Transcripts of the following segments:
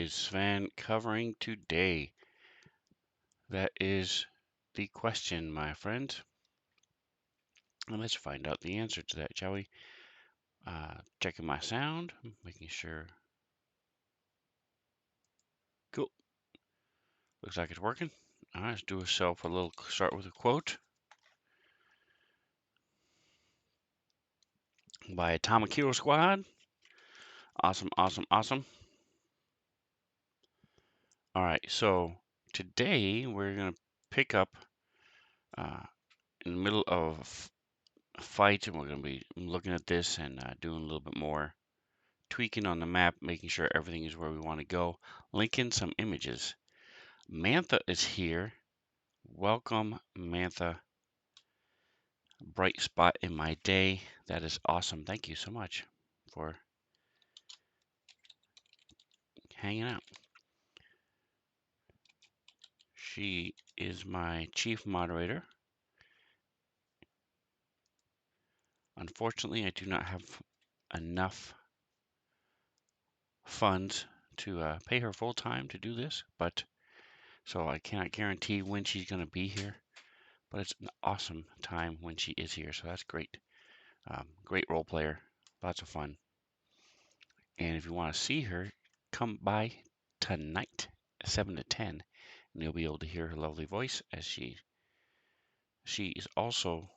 is Sven covering today? That is the question, my friends. And let's find out the answer to that, shall we? Checking my sound, making sure. Cool. Looks like it's working. All right, let's do ourselves a little start with a quote by Atomic Hero Squad. Awesome, awesome, awesome. All right, so today we're going to pick up in the middle of a fight, and we're going to be looking at this and doing a little bit more tweaking on the map, making sure everything is where we want to go, linking some images. Mantha is here. Welcome, Mantha. Bright spot in my day. That is awesome. Thank you so much for hanging out. She is my chief moderator. Unfortunately, I do not have enough funds to pay her full time to do this, but so I cannot guarantee when she's going to be here. But it's an awesome time when she is here, so that's great. Great role player, lots of fun. And if you want to see her, come by tonight, 7 to 10, and you'll be able to hear her lovely voice as she is also,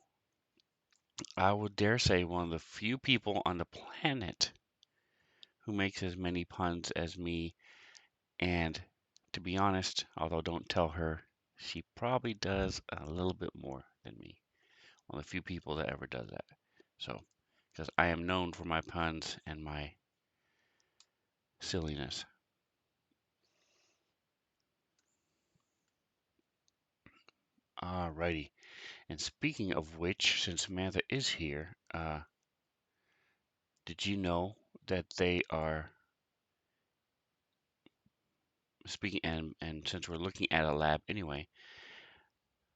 I would dare say, one of the few people on the planet who makes as many puns as me. And to be honest, although don't tell her, she probably does a little bit more than me. One of the few people that ever does that. So, because I am known for my puns and my silliness. Alrighty. And speaking of which, since Samantha is here, did you know that they are speaking, and since we're looking at a lab anyway,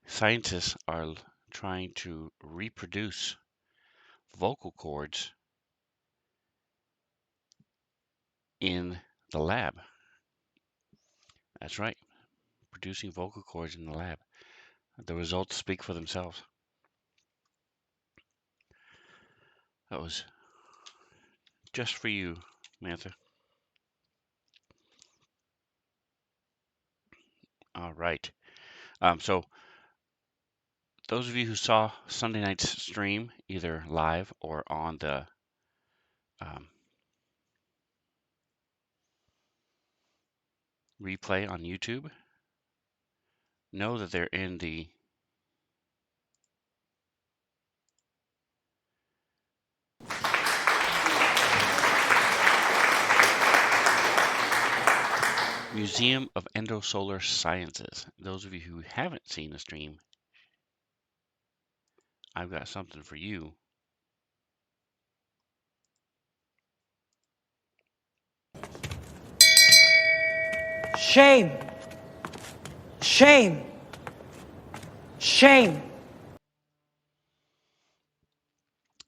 scientists are trying to reproduce vocal cords in the lab. That's right, producing vocal cords in the lab. The results speak for themselves. That was just for you, Mantha. All right. So those of you who saw Sunday night's stream, either live or on the um, replay on YouTube, know that they're in the Museum of Endosolar Sciences. Those of you who haven't seen the stream, I've got something for you. Shame. Shame. Shame.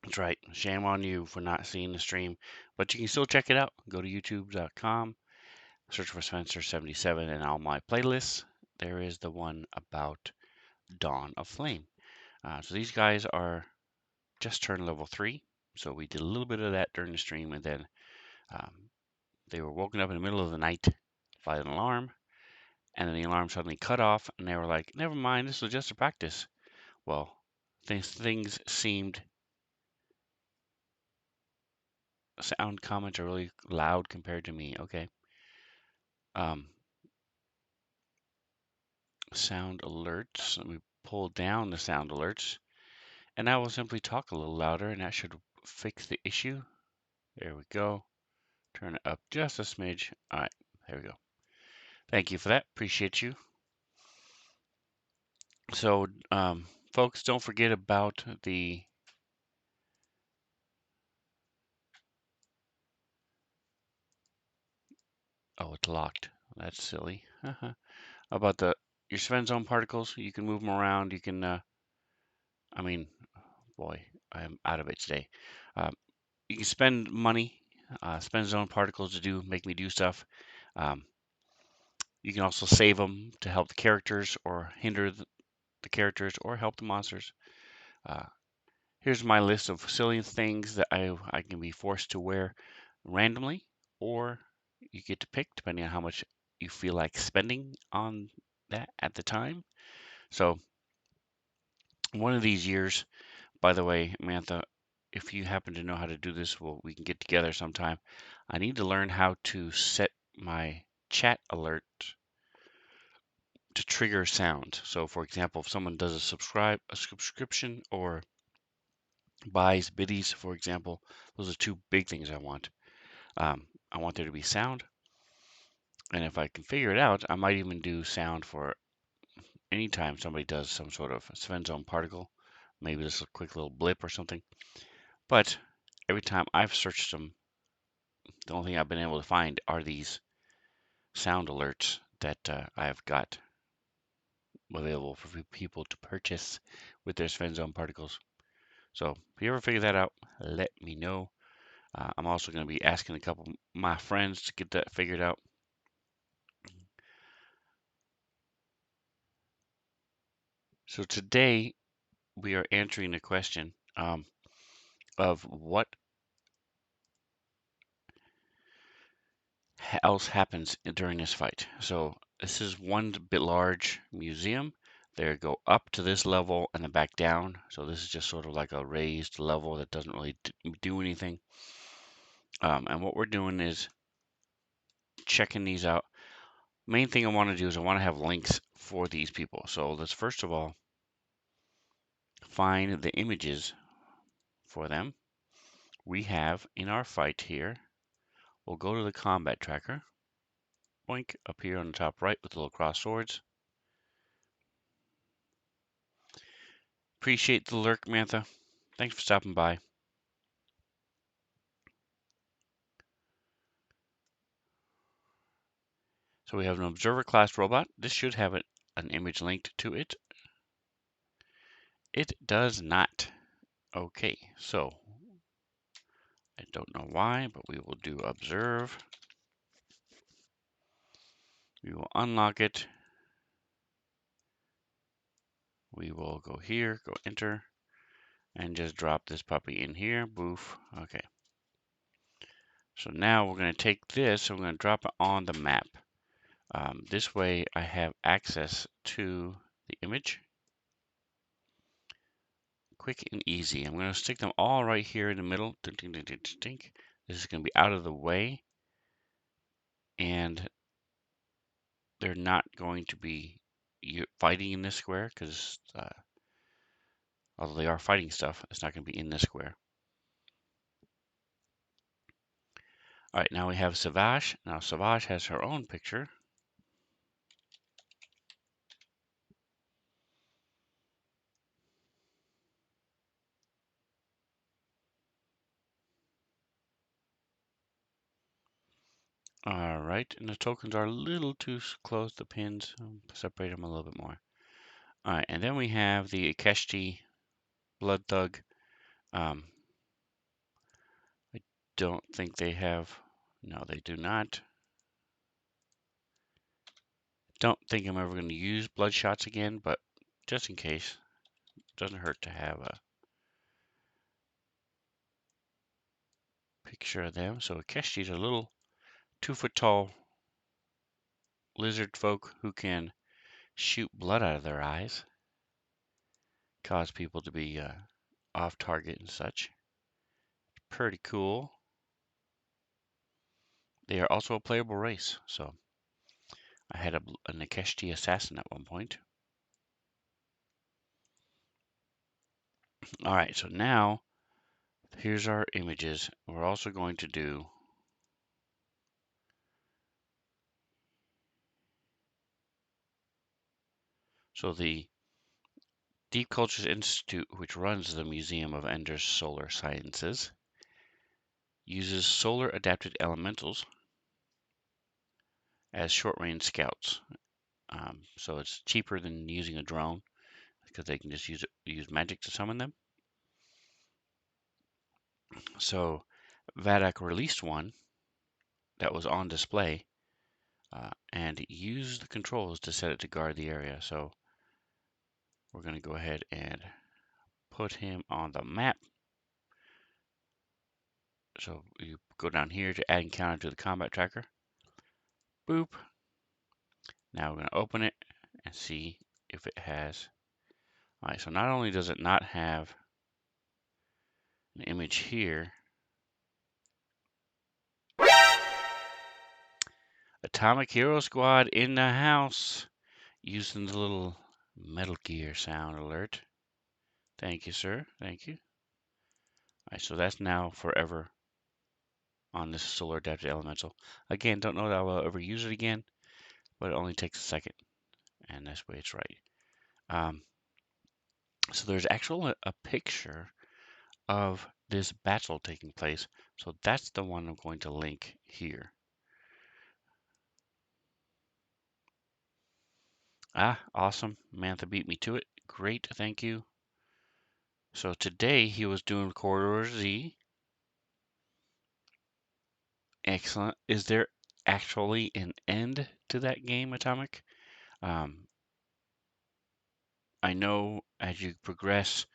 That's right. Shame on you for not seeing the stream, but you can still check it out. Go to youtube.com, search for Spencer77 and all my playlists. There is the one about Dawn of Flame. So these guys are just turned level 3. So we did a little bit of that during the stream, and then um, they were woken up in the middle of the night by an alarm, and then the alarm suddenly cut off, and they were like, never mind, this was just a practice. Well, things seemed, sound comments are really loud compared to me. Okay. Sound alerts. Let me pull down the sound alerts, and I will simply talk a little louder, and that should fix the issue. There we go. Turn it up just a smidge. All right, there we go. Thank you for that. Appreciate you. So, folks, don't forget about the oh, it's locked. That's silly. About your Sven zone particles. You can move them around. You can. I mean, boy, I am out of it today. You can spend money, spend zone particles to make me do stuff. You can also save them to help the characters or hinder the characters or help the monsters. Uh, Here's my list of silly things that I can be forced to wear randomly, or you get to pick depending on how much you feel like spending on that at the time. So one of these years, by the way, Mantha, if you happen to know how to do this, well, we can get together sometime. I need to learn how to set my chat alert to trigger sound. So, for example, if someone does a subscription, or buys biddies, for example, those are two big things I want. I want there to be sound, and if I can figure it out, I might even do sound for anytime somebody does some sort of Sven zone particle. Maybe just a quick little blip or something. But every time I've searched them, the only thing I've been able to find are these sound alerts that I've got available for people to purchase with their Sven zone particles. So if you ever figure that out, let me know. I'm also going to be asking a couple of my friends to get that figured out. So today we are answering the question of what else happens during this fight. So this is one bit large museum. They go up to this level and then back down. So this is just sort of like a raised level that doesn't really do anything. And what we're doing is checking these out. Main thing I want to do is I want to have links for these people. So let's first of all find the images for them. We have in our fight here, we'll go to the combat tracker. Boink, up here on the top right with the little cross swords. Appreciate the lurk, Mantha. Thanks for stopping by. So we have an observer class robot. This should have an image linked to it. It does not. Okay, so I don't know why, but we will do observe. We will unlock it. We will go here, go enter, and just drop this puppy in here. Boof. Okay. So now we're going to take this and we're going to drop it on the map. This way I have access to the image. Quick and easy. I'm going to stick them all right here in the middle. Dink, dink, dink, dink, dink. This is going to be out of the way, and they're not going to be fighting in this square because although they are fighting stuff, it's not going to be in this square. All right, now we have Savage. Now Savage has her own picture. All right, and the tokens are a little too close. The pins, separate them a little bit more. All right, and then we have the Akeshti Blood Thug. I don't think they have. No, they do not. Don't think I'm ever going to use Bloodshots again, but just in case, doesn't hurt to have a picture of them. So Akeshti's a little 2 foot tall lizard folk who can shoot blood out of their eyes, cause people to be off target and such. Pretty cool. They are also a playable race, so I had an Akeshti assassin at one point. All right, so now here's our images. We're also going to do so the Deep Cultures Institute, which runs the Museum of Ender's Solar Sciences, uses solar adapted elementals as short range scouts. So it's cheaper than using a drone because they can just use magic to summon them. So Vadak released one that was on display and use the controls to set it to guard the area. So we're going to go ahead and put him on the map. So you go down here to add encounter to the combat tracker. Boop. Now we're going to open it and see if it has. All right, so not only does it not have an image here, Atomic Hero Squad in the house using the little Metal Gear sound alert. Thank you, sir. Thank you. All right, so that's now forever on this solar adapted elemental. Again, don't know that I will ever use it again, but it only takes a second, and that's the way it's right. Um, so there's actually a picture of this battle taking place. So that's the one I'm going to link here. Ah, awesome. Mantha beat me to it. Great, thank you. So today he was doing Corridor Z. Excellent. Is there actually an end to that game, Atomic? Um, I know as you progress,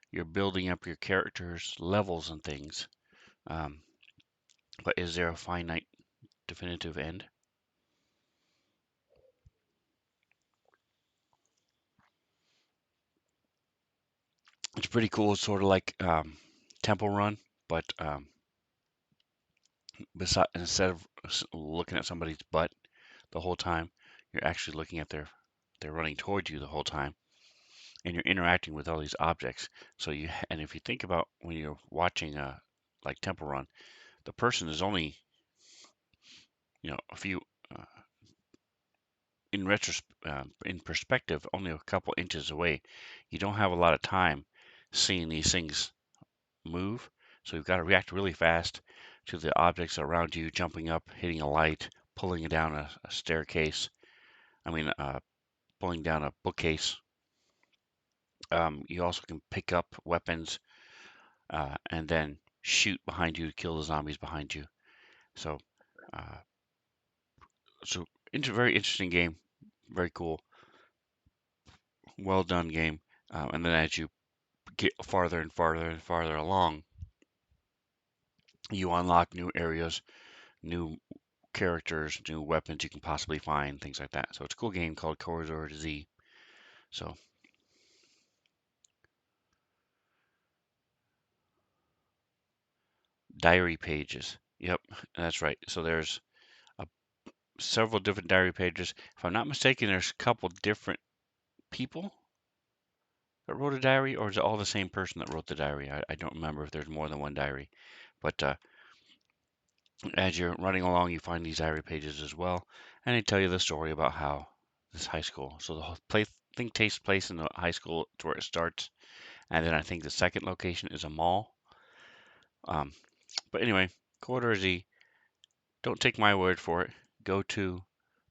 you're building up your characters' levels and things. Um, but is there a finite, definitive end? It's pretty cool. It's sort of like Temple Run, but instead of looking at somebody's butt the whole time, you're actually looking at they're running towards you the whole time, and you're interacting with all these objects. So and if you think about when you're watching like Temple Run, the person is only a few uh, in perspective, only a couple inches away. You don't have a lot of time seeing these things move, so you've got to react really fast to the objects around you, jumping up, hitting a light, pulling down a staircase. I mean, pulling down a bookcase. You also can pick up weapons and then shoot behind you to kill the zombies behind you. So, uh, very interesting game, very cool, well done game. And then as you get farther and farther and farther along, you unlock new areas, new characters, new weapons you can possibly find, things like that. So it's a cool game called Corridor Z. So diary pages. Yep, that's right. So there's a, several different diary pages. If I'm not mistaken, there's a couple different people that wrote a diary, or is it all the same person that wrote the diary? I don't remember if there's more than one diary. But as you're running along, you find these diary pages as well, and they tell you the story about how this high school. So the whole thing takes place in the high school. It's where it starts, and then I think the second location is a mall. Um, but anyway, Corridor Z. Don't take my word for it. Go to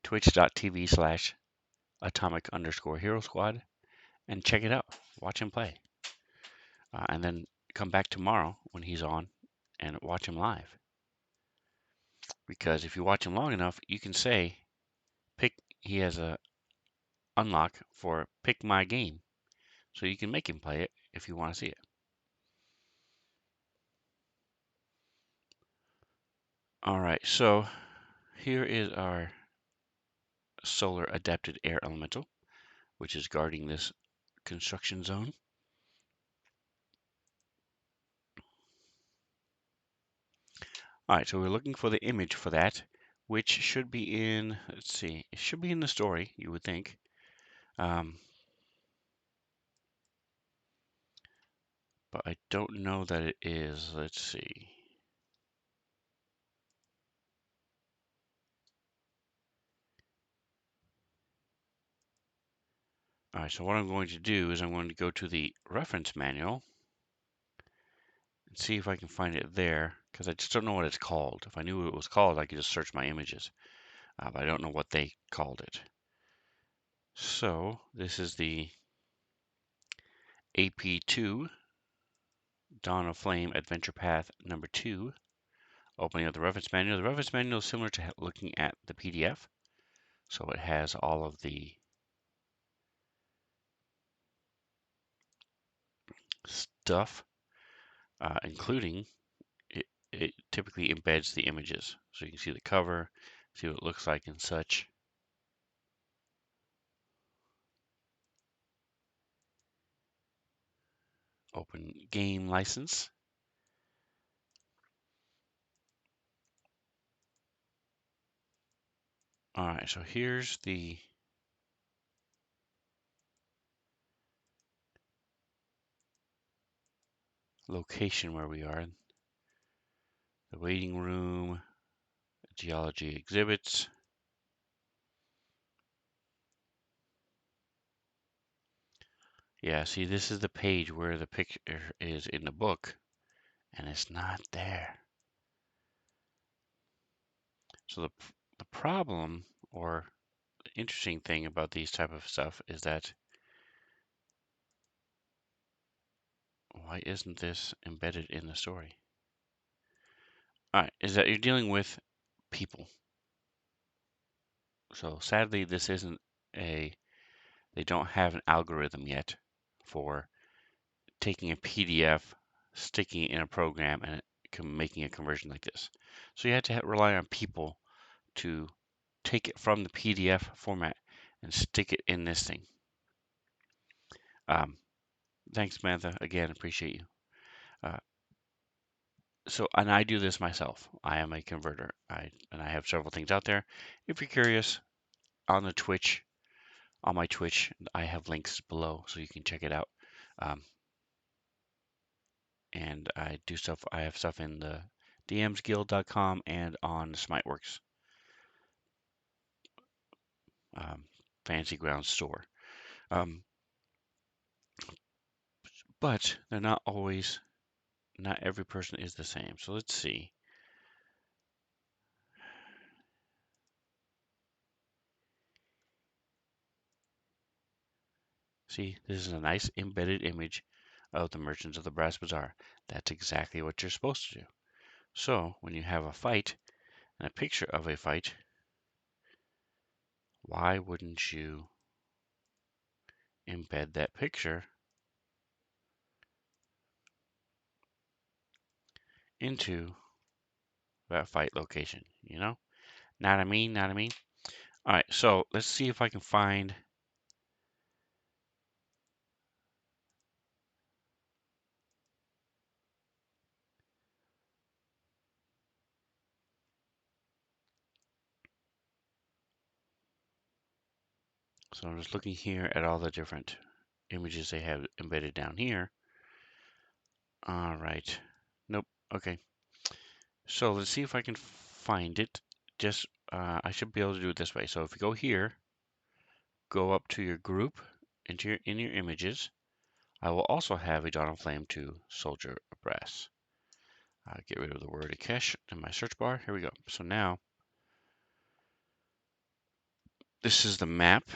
twitch.tv/atomic underscore hero squad and check it out. Watch him play. And then come back tomorrow when he's on and watch him live. Because if you watch him long enough, you can say, he has a unlock for pick my game. So you can make him play it if you want to see it. All right, so here is our solar adapted air elemental, which is guarding this construction zone. All right, so we're looking for the image for that, which should be in, let's see, it should be in the story, you would think. But I don't know that it is. Let's see. All right, so what I'm going to do is I'm going to go to the reference manual and see if I can find it there, because I just don't know what it's called. If I knew what it was called, I could just search my images, but I don't know what they called it. So this is the AP2 Dawn of Flame Adventure Path number 2. Opening up the reference manual. The reference manual is similar to looking at the PDF. So it has all of the stuff, including it typically embeds the images. So you can see the cover, see what it looks like and such. Open game license. All right, so here's the location where we are. The waiting room, geology exhibits. Yeah, see, this is the page where the picture is in the book, and it's not there. So the problem or the interesting thing about these type of stuff is that why isn't this embedded in the story? All right, is that you're dealing with people. So sadly, this isn't a, they don't have an algorithm yet for taking a PDF, sticking it in a program, and making a conversion like this. So you have to rely on people to take it from the PDF format and stick it in this thing. Um, Thanks, Samantha. Again, appreciate you. Uh, and I do this myself. I am a converter. I have several things out there. If you're curious, on the Twitch, on my Twitch, I have links below so you can check it out. Um, and I do stuff. I have stuff in the dmsguild.com and on Smiteworks um, Fancy Ground store. Um, but they're not always. Not every person is the same. So let's see. See, this is a nice embedded image of the Merchants of the Brass Bazaar. That's exactly what you're supposed to do. So when you have a fight and a picture of a fight, why wouldn't you embed that picture into that fight location? You know? Not I mean, not I mean. All right, so let's see if I can find. So I'm just looking here at all the different images they have embedded down here. All right. Nope. Okay. So let's see if I can find it. Just I should be able to do it this way. So if you go here, go up to your group, in your images. I will also have a Dawn of Flame 2 Soldier of Brass. Get rid of the word Akesh in my search bar. Here we go. So now this is the map.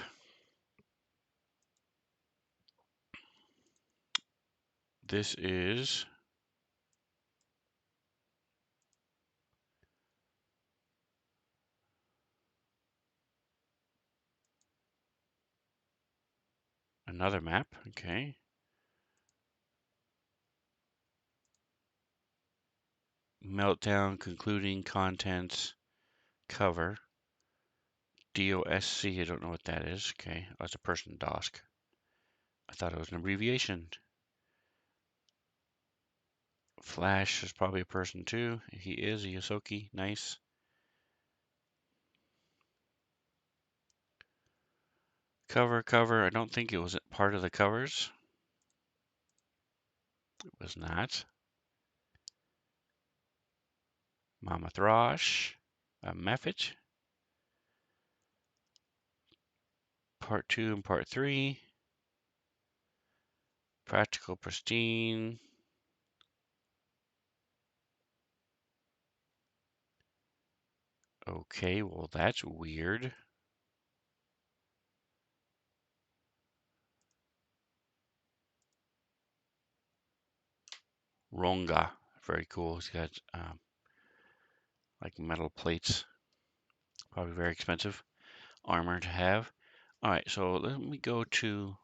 This is another map. Okay. Meltdown, concluding contents, cover. DOSC, I don't know what that is. Okay, that's a person, DOSC. I thought it was an abbreviation. Flash is probably a person too. He is a Yosoki. Nice. Cover. I don't think it was part of the covers. It was not. Mama Throsh. A Mephit. Part 2 and Part 3. Practical Pristine. Okay, well that's weird. Ronga. Very cool. He's got like metal plates. Probably very expensive. armor to have. All right, so let me go to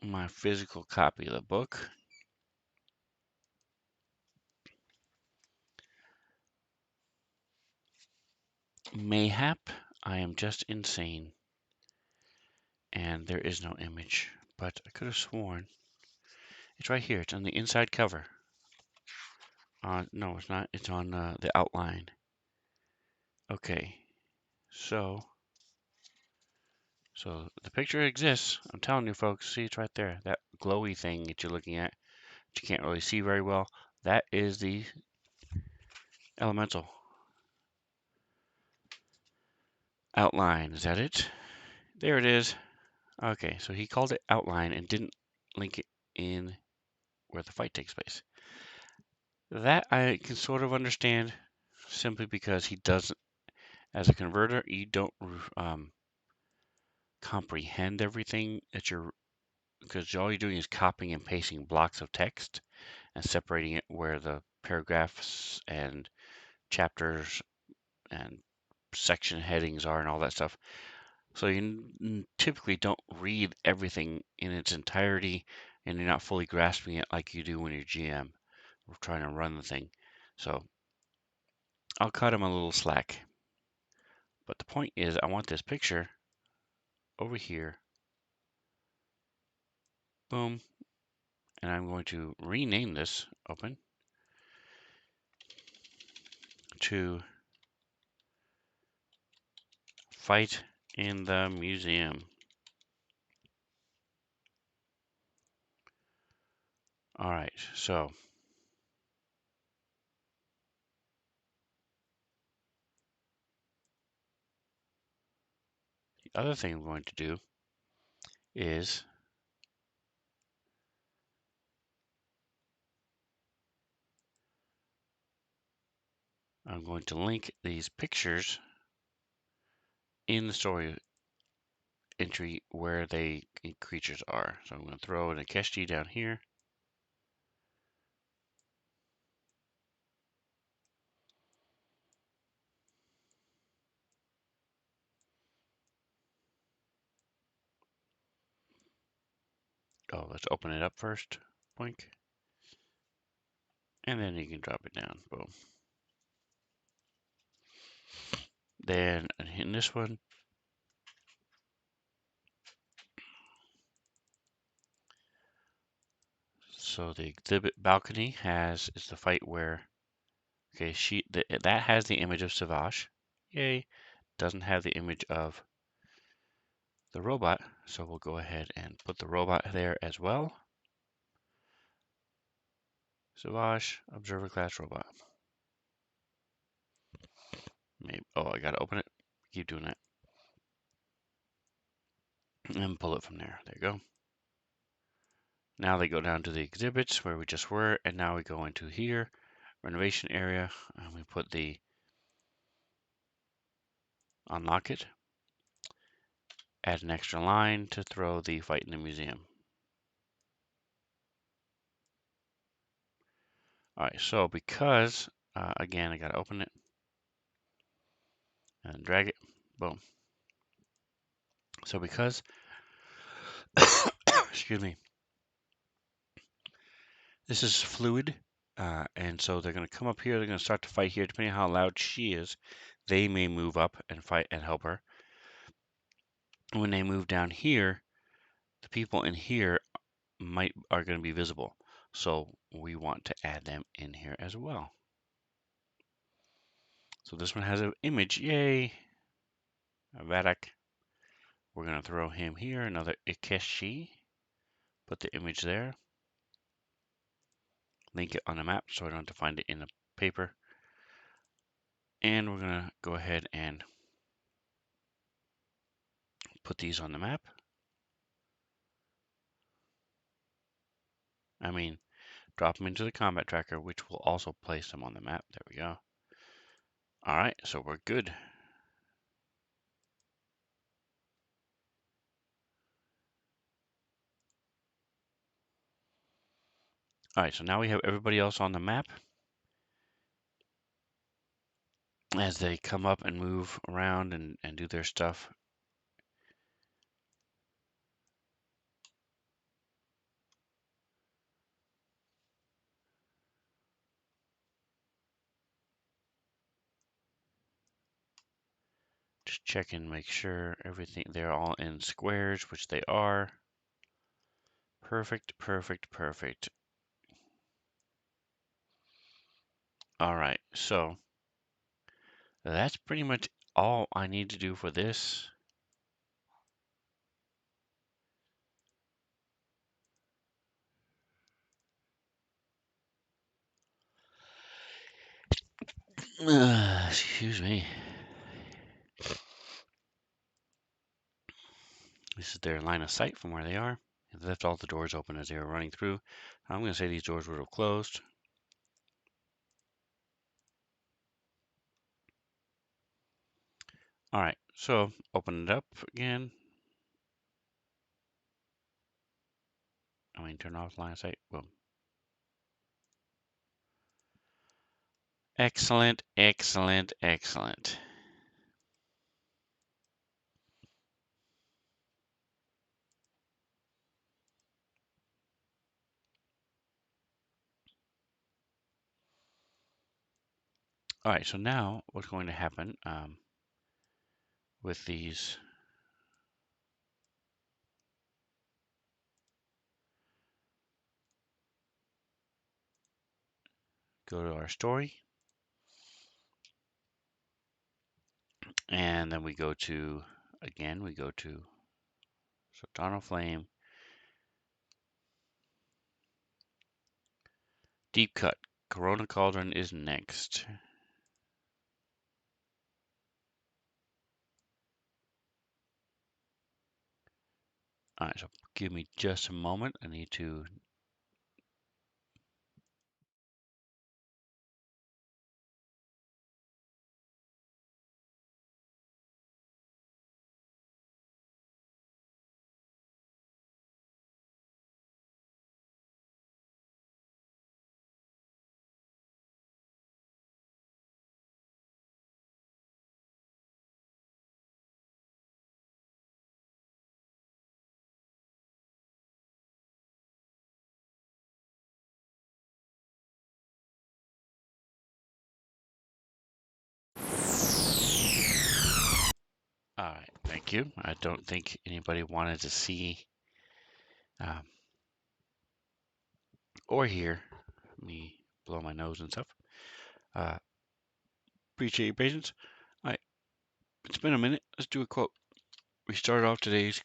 my physical copy of the book. Mayhap I am just insane and there is no image, but I could have sworn it's right here. It's on the inside cover. No, it's not. It's on the outline. Okay, so the picture exists. I'm telling you, folks. See, it's right there. That glowy thing that you're looking at, that you can't really see very well. That is the elemental outline. Is that it? There it is. Okay, so he called it outline and didn't link it in where the fight takes place. That I can sort of understand simply because he doesn't, as a converter, you don't comprehend everything that you're, because all you're doing is copying and pasting blocks of text and separating it where the paragraphs and chapters and section headings are and all that stuff. So you typically don't read everything in its entirety and you're not fully grasping it like you do when you're GM or trying to run the thing. So I'll cut him a little slack. But the point is I want this picture over here. Boom. And I'm going to rename this open to Fight in the Museum. All right, so the other thing I'm going to do is I'm going to link these pictures in the story entry where they creatures are. So I'm going to throw an Akeshi down here. Oh, let's open it up first. Boink. And then you can drop it down. Boom. Then in this one, so the exhibit balcony is the fight where, okay, that has the image of Savage. Yay. Doesn't have the image of the robot, so we'll go ahead and put the robot there as well. Savage, observer class robot. Maybe, oh, I gotta open it. Keep doing that. And pull it from there. There you go. Now they go down to the exhibits where we just were, and now we go into here, renovation area, and we put the unlock it, add an extra line to throw the fight in the museum. All right, so because, again, I gotta open it and drag it, boom. So because, excuse me, this is fluid, and so they're going to come up here. They're going to start to fight here. Depending on how loud she is, they may move up and fight and help her. When they move down here, the people in here are going to be visible. So we want to add them in here as well. So this one has an image. Yay! Vadak. We're going to throw him here. Another Ikeshi. Put the image there. Link it on the map so I don't have to find it in the paper. And we're going to go ahead and put these on the map. I mean, drop them into the combat tracker, which will also place them on the map. There we go. All right, so we're good. All right, so now we have everybody else on the map. as they come up and move around and do their stuff. Just check and make sure everything, they're all in squares, which they are. Perfect, perfect, perfect. All right, so that's pretty much all I need to do for this. Excuse me. This is their line of sight from where they are. They left all the doors open as they were running through. I'm going to say these doors would have closed. All right, so open it up again. I mean, turn off line of sight. Boom. Excellent, excellent, excellent. All right, so now what's going to happen with these, go to our story, and then we go to, again, we go to, so Dawn of Flame, Deep Cut, Corona Cauldron is next. All right, so give me just a moment. I need to. All right, thank you. I don't think anybody wanted to see um, or hear me blow my nose and stuff. Uh, appreciate your patience. All right, it's been a minute. Let's do a quote. We started off today's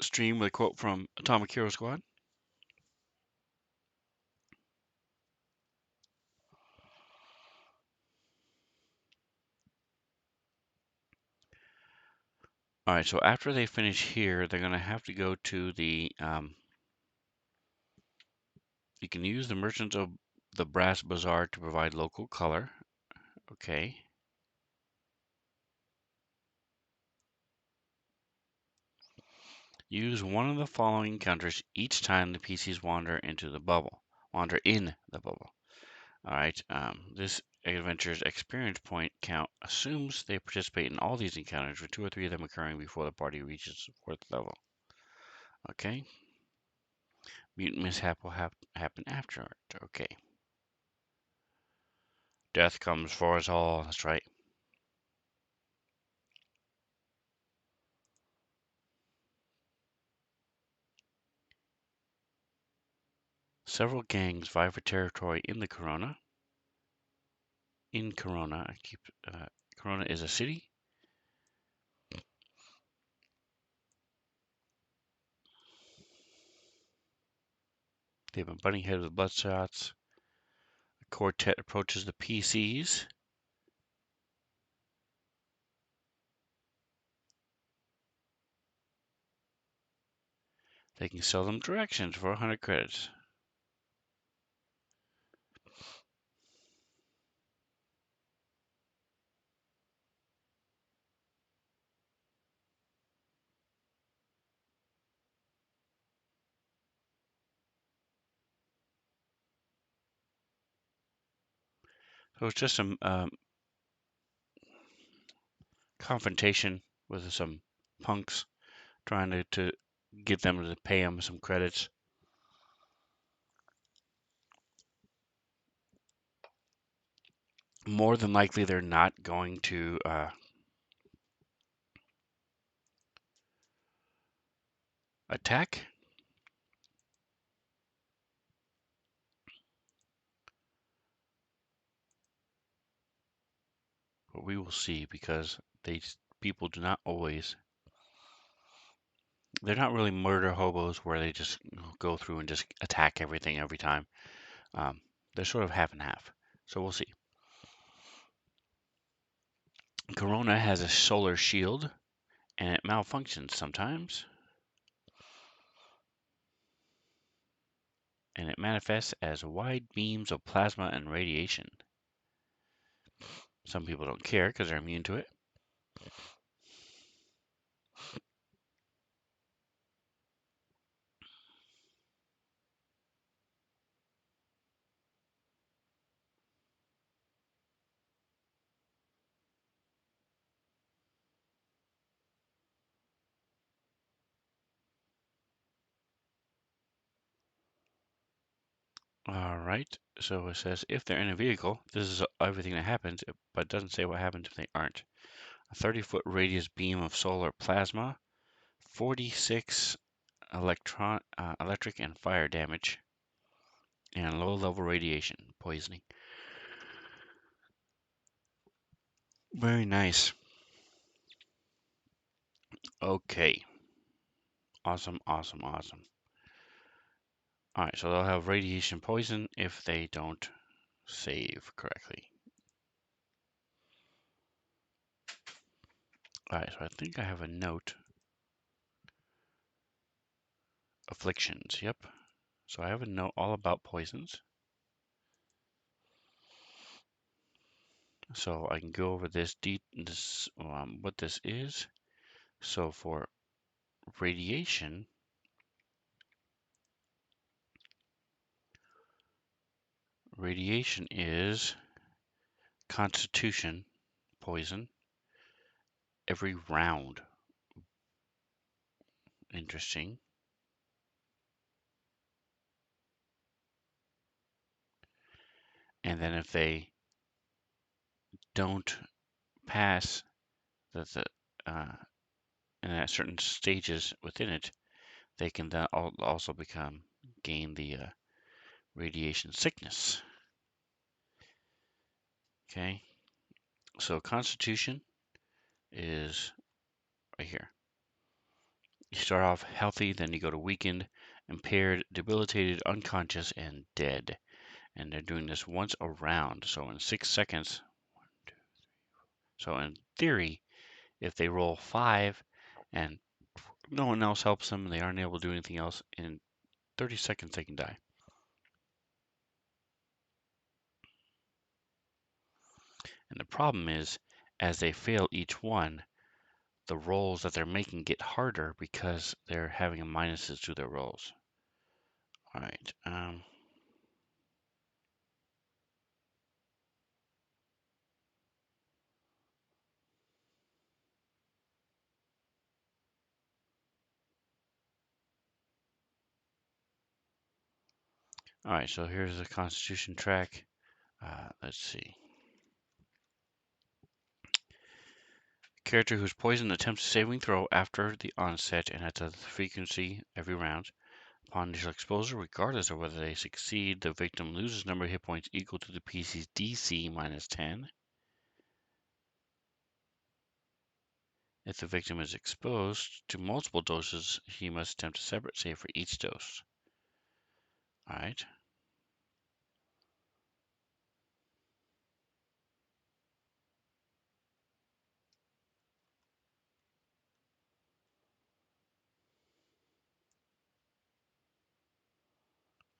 stream with a quote from Atomic Hero Squad. All right, so after they finish here, they're going to have to go to the. You can use the Merchants of the Brass Bazaar to provide local color. Okay. Use one of the following counters each time the PCs wander into the bubble. Wander in the bubble. All right. This adventure's experience point count assumes they participate in all these encounters, with 2 or 3 of them occurring before the party reaches the 4th level. Okay. Mutant mishap will happen afterward. Okay. Death comes for us all. That's right. Several gangs vie for territory in the Corona. In Corona, Corona is a city. They've been butting heads with bloodshots. The quartet approaches the PCs. They can sell them directions for 100 credits. So it's just confrontation with some punks, trying to get them to pay him some credits. More than likely, they're not going to attack, but we will see because people do not always. They're not really murder hobos where they just go through and just attack everything every time. Um, they're sort of half and half. So we'll see. Corona has a solar shield and it malfunctions sometimes. And it manifests as wide beams of plasma and radiation. Some people don't care because they're immune to it. All right. So it says if they're in a vehicle, this is everything that happens, but it doesn't say what happens if they aren't. A 30-foot radius beam of solar plasma, 46 electric and fire damage, and low-level radiation poisoning. Very nice. Okay. Awesome, awesome, awesome. All right, so they'll have radiation poison if they don't save correctly. All right, so I think I have a note. Afflictions, yep. So I have a note all about poisons. So I can go over what this is. So for radiation, radiation is constitution poison every round. Interesting. And then if they don't pass the and at certain stages within it, they can then also gain the radiation sickness. Okay, so constitution is right here. You start off healthy, then you go to weakened, impaired, debilitated, unconscious, and dead. And they're doing this once a round. So in 6 seconds, so in theory, if they roll 5 and no one else helps them and they aren't able to do anything else, in 30 seconds they can die. And the problem is, as they fail each one, the rolls that they're making get harder because they're having minuses to their rolls. All right. All right. So here's the Constitution track. Let's see. Character who's poisoned attempts a saving throw after the onset and at a frequency every round. Upon initial exposure, regardless of whether they succeed, the victim loses number of hit points equal to the PC's DC minus 10. If the victim is exposed to multiple doses, he must attempt a separate save for each dose. All right.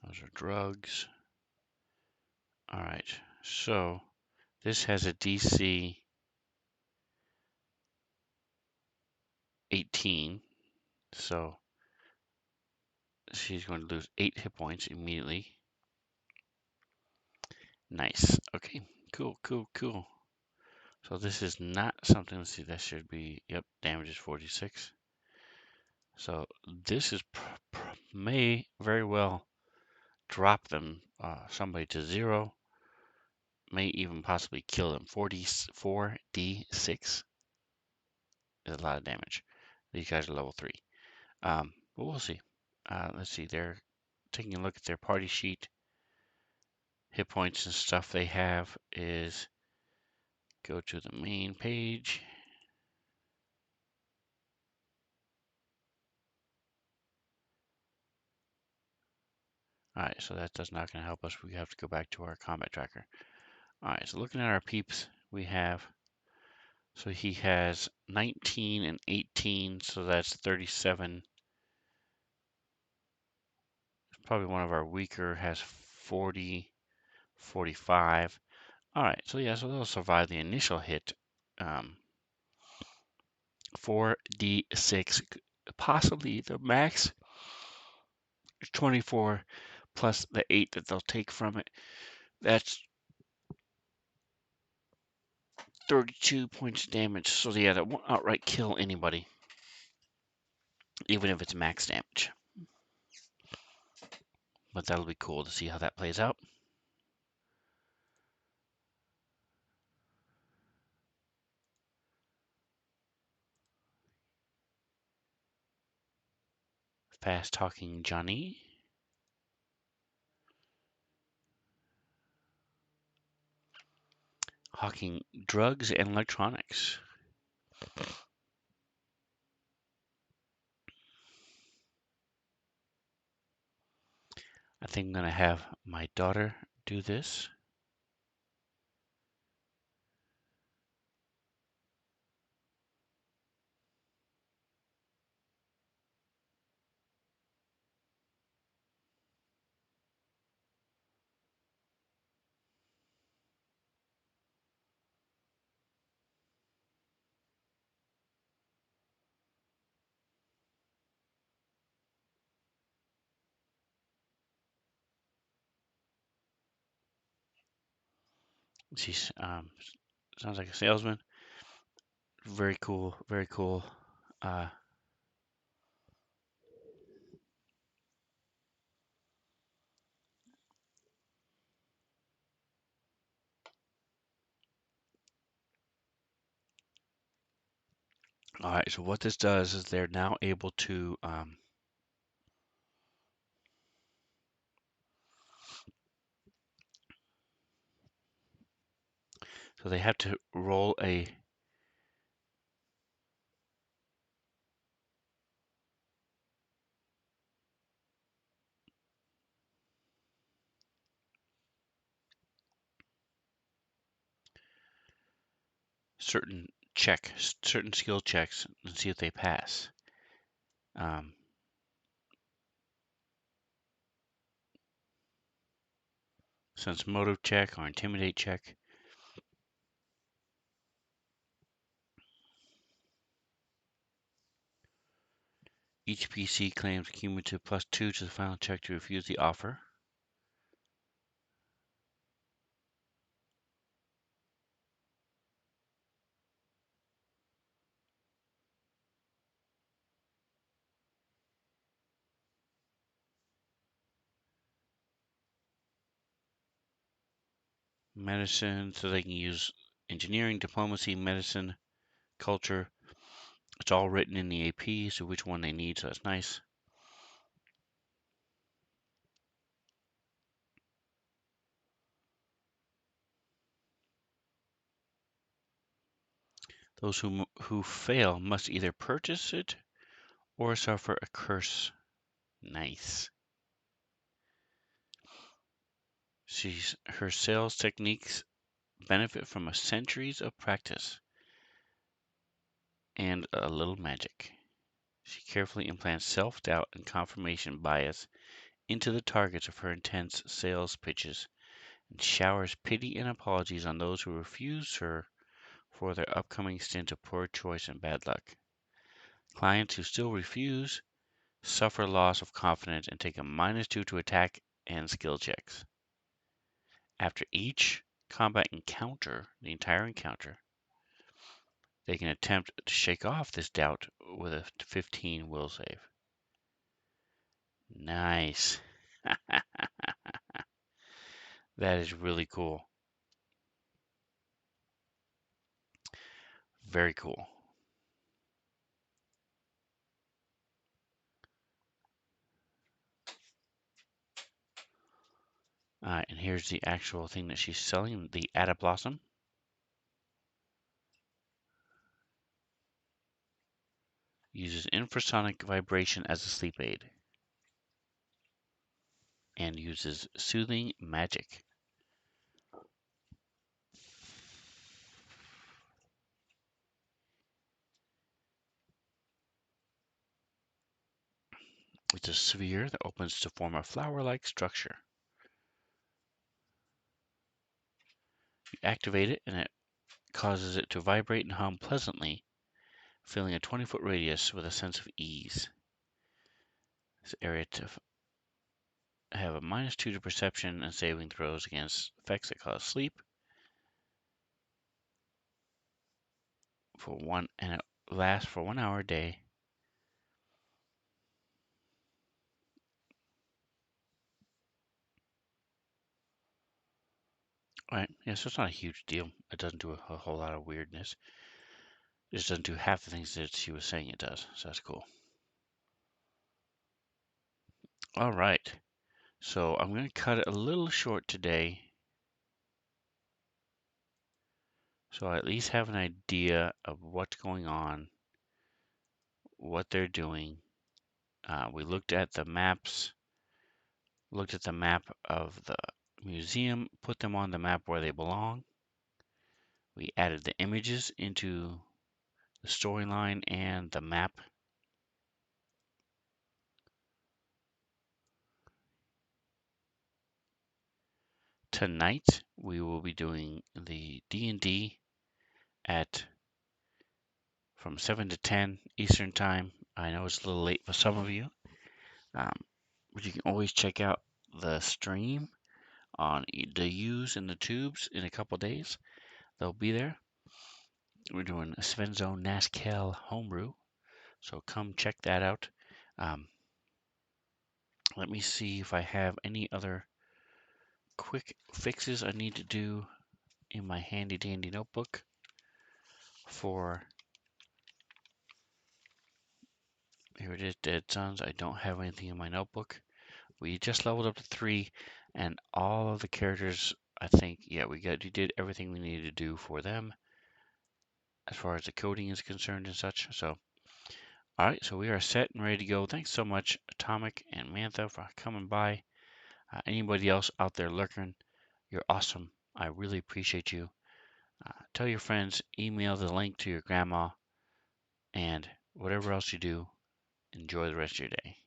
Those are drugs. All right. So this has a DC 18. So she's going to lose 8 hit points immediately. Nice. Okay. Cool, cool, cool. So this is not something, let's see, that should be, yep, damage is 46. So this is may very well drop them, somebody to 0, may even possibly kill them. 44d6 is a lot of damage. These guys are level 3. But we'll see. Let's see, they're taking a look at their party sheet. Hit points and stuff they have is go to the main page. All right, so that's not going to help us. We have to go back to our combat tracker. All right, so looking at our peeps, we have, so he has 19 and 18, so that's 37. Probably one of our weaker has 40, 45. All right, so yeah, so they'll survive the initial hit. 4d6, possibly the max 24 plus the 8 that they'll take from it. That's 32 points of damage. So yeah, that won't outright kill anybody, even if it's max damage. But that'll be cool to see how that plays out. Fast talking Johnny. Hawking drugs and electronics. I think I'm going to have my daughter do this. She's sounds like a salesman. Very cool, very cool. All right, so what this does is they're now able to, so they have to roll a certain check, certain skill checks, and see if they pass. Um, sense motive check or intimidate check. Each PC claims cumulative +2 to the final check to refuse the offer. Medicine, so they can use engineering, diplomacy, medicine, culture. It's all written in the AP, so which one they need, so that's nice. Those who fail must either purchase it or suffer a curse. Nice. Her sales techniques benefit from a centuries of practice and a little magic. She carefully implants self-doubt and confirmation bias into the targets of her intense sales pitches and showers pity and apologies on those who refuse her for their upcoming stint of poor choice and bad luck. Clients who still refuse suffer loss of confidence and take a -2 to attack and skill checks. After each combat encounter, the entire encounter, They can attempt to shake off this doubt with a 15 will save. Nice. That is really cool. Very cool. All right, and here's the actual thing that she's selling, the Blossom. Uses infrasonic vibration as a sleep aid and uses soothing magic. It's a sphere that opens to form a flower-like structure. You activate it and it causes it to vibrate and hum pleasantly, filling a 20-foot radius with a sense of ease. This area to have a -2 to perception and saving throws against effects that cause sleep for and it lasts for 1 hour a day. All right, yeah, so it's not a huge deal. It doesn't do a whole lot of weirdness. It just doesn't do half the things that she was saying it does, so that's cool. All right, so I'm going to cut it a little short today, so I at least have an idea of what's going on, what they're doing. We looked at the maps, looked at the map of the museum, put them on the map where they belong. We added the images into the storyline and the map. Tonight we will be doing the D&D at from 7 to 10 Eastern Time. I know it's a little late for some of you, um, but you can always check out the stream on the U's and the Tubes in a couple days. They'll be there. We're doing a Svenzone Naskel homebrew, so come check that out. Um, let me see if I have any other quick fixes I need to do in my handy dandy notebook for, here it is, Dead Sons. I don't have anything in my notebook. We just leveled up to 3, and all of the characters, I think, yeah, we did everything we needed to do for them as far as the coding is concerned and such. So, all right, so we are set and ready to go. Thanks so much, Atomic and Mantha, for coming by. Anybody else out there lurking, you're awesome. I really appreciate you. Tell your friends, email the link to your grandma, and whatever else you do, enjoy the rest of your day.